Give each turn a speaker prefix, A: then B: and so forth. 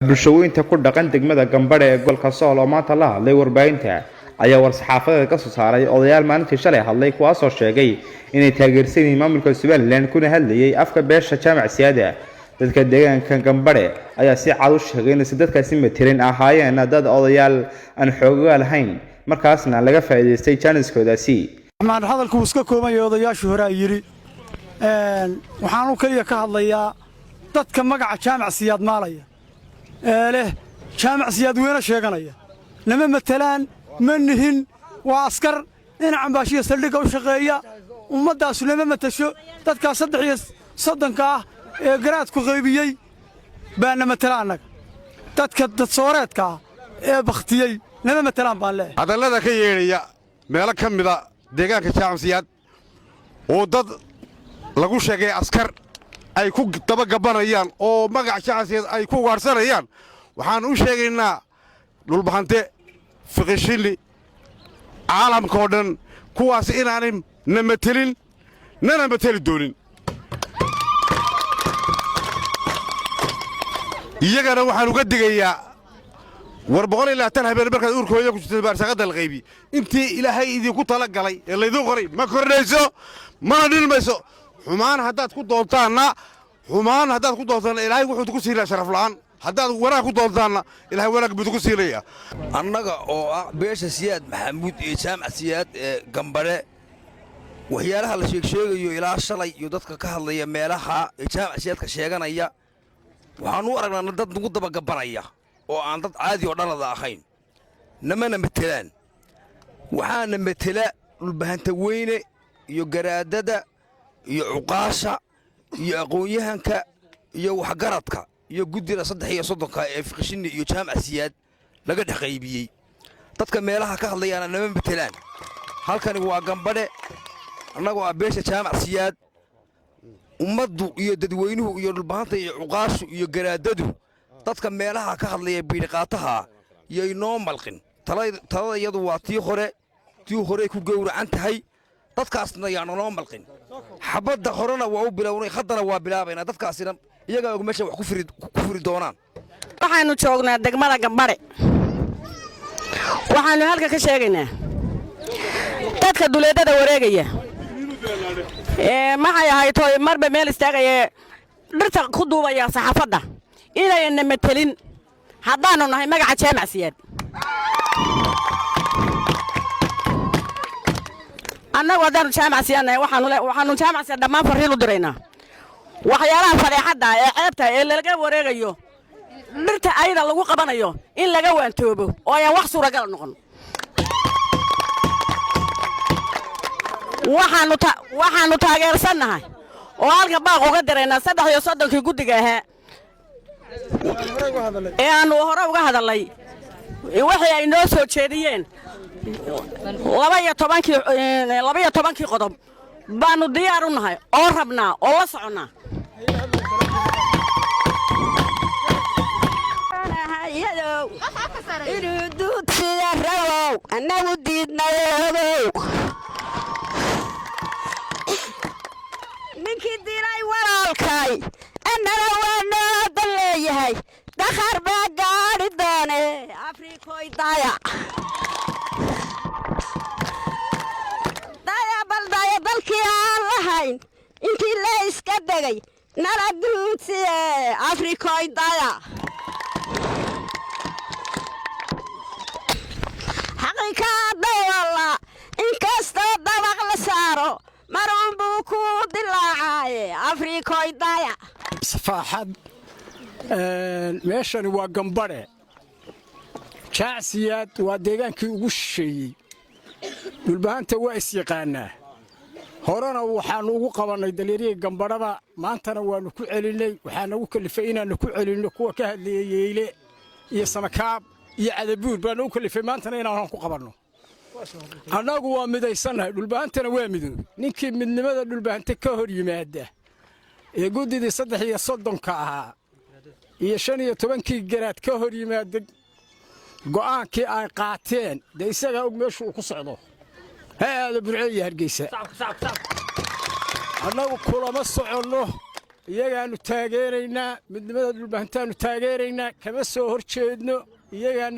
A: bulshooyinka ku dhaqan degmada Gambadhe ee gobolka Sool oo maanta la hadlay warbaahinta ayaa war-saxaafadeed ka soo saaray odayaal maalintii shalay hadlay kuwaas oo sheegay inay taageersan yihiin maamulka Somaliland kuna hadlayay afka beesha jaamac siyaada dadka deegaanka Gambadhe ayaa si cad u sheegay in dadkaasi matirin ahaayeen dad odayaal aan xoogaal lahayn markaasna laga faa'iideystay jaaniskoodaasi
B: waxaan hadalku iska koobayo odayaashu hore yiri waxaan u kaliya ka hadlayaa dadka magaca jaamac siyaad maalaya leh jaamac siyaad weena sheeganaya lama matalaan manhin waa askar dhinaca baashiya saldhigga u shaqeeya ummadaas lama matasho dadka 3 ah ee garaadku qaybiyay baana matalaanaga dadka dad sooreedka ee bakhtiyay lama matalaan baan leeyahay
C: hadallada ka yeeraya meelo ka mid ah deegaanka jaamac siyaad oo dad lagu sheegay askar ay ku daba gabanayaan oo magac jacaseed ay ku waarsanayaan waxaan u sheegaynaa dhulbahante fiqishili caalamka oo dhan kuwaas inaanay namatalin nana matali doonin iyagana waxaan uga digayaa war 120 habeen markaad uurkooda ku jirtay baarshaqada la qaybi intii ilaahay idinku tala galay ee laydin qoray ma kordhayso ma dhilmayso xumaan haddaad ku doontaanna ilaahay wuxuu ku siilaa sharaf la'aan haddaad wanaag ku doontaanna ilaahay wanaag buu ku siilaya
D: annaga oo ah beesha siyaad maxamuud ee jaamac siyaad ee Gambadhe waxyaalaha la sheegayo ilaa shalay iyo dadka ka hadlaya meelaha ee jaamac siyaadka sheeganaya waxaan u aragnaa dad ugu daba gabanaya oo aan dad caadi oo dhalada ahayn namana matalaan waxaana matala dhulbahanta weyne iyo garaadada iyo cuqaasha iyo aqoon-yahanka iyo waxgaradka iyo guddiga 3 ee fiqishini iyo jaamac siyaad laga dhaqaybiyay dadka meelaha ka hadlayana nama matalaan halkani waa Gambadhe annagoo ah beesha jaamac siyaad ummaddu iyo dadweynuhu iyo dhulbahanta iyo cuqaashu iyo garaadadu dadka meelaha ka hadlaya biiriqaataha iyo inoo malqin talada iyadu waa tii hore ku gowracan tahay dadkaasna yaan noo malqin xabadda horena waa u bilownay haddana waa bilaabayna dadkaasina iyaga og meesha wax ku furi doonaan
E: waxaanu joognaa degmada Gambadhe waxaanu halka ka sheegaynaa dadka duleedada wareegaya maxay ahayd marba meel istaagaya dhirta ku duubaya saxaafadda inayna matelin haddaanu nahay magaca jaamac siyaad annagu haddaanu jaamac siyaadnahay waxaanu jaamac siyaad dhammaan fariin u diraynaa waxyaalaha fadeexadda ee ceebta ee laga wareegayo dhirta ayada lagu qabanayo in laga waantoobo oo ayaan wax suuragal noqon waxaanu taageersannahay oo halka baaq uga diraynaa 3 guddiga ahaa ee aanu hore uga hadalay wixii ay noo soo jeediyeen 12 qodob baanu diyaar u nahay oo rabnaa oo la soconnaa
F: inuu duudsida rabow annagu diidnayodow ninkii dilay walaalkay annana waa nooda leeyahay dakhar baa gaadhi doone afrikoy baldaya dalkii aan lahayn intii la iska degay nala duudsiye afrikoy daya xaqiiqaa dawalla inkastoo dabaq la saaro marun buu ku dilaacaye afrikoy daya
B: safaaxad meeshani waa Gambadhe jaamac siyaad waa deegaankii ugu shisheeyey dhulbahanta waa is yaqaanaa horena waxaanu ugu qabanay daliiriga Gambadhada maantana waanu ku celinay waxaana ugu kalifay inaanu ku celinno kuwa ka hadlayay yeele iyo samakaab iyo cadabuur baanu u kalifay maantana inaanu ku qabanno annagu waa midaysanahay dhulbahantana waa midow ninkii midnimada dhulbahanta ka hor yimaada ee guddidii 3 ahaa iyo 15 garaad ka hor yimaada go'aankii ay qaateen de isaga og meeshu ku socdo هذا برعي هرقيسة أنا وكل ما صعنا iyagaanu taageeraynaa midnimada dhulbahantaanu taageeraynaa kama soo horjeedno iyagaana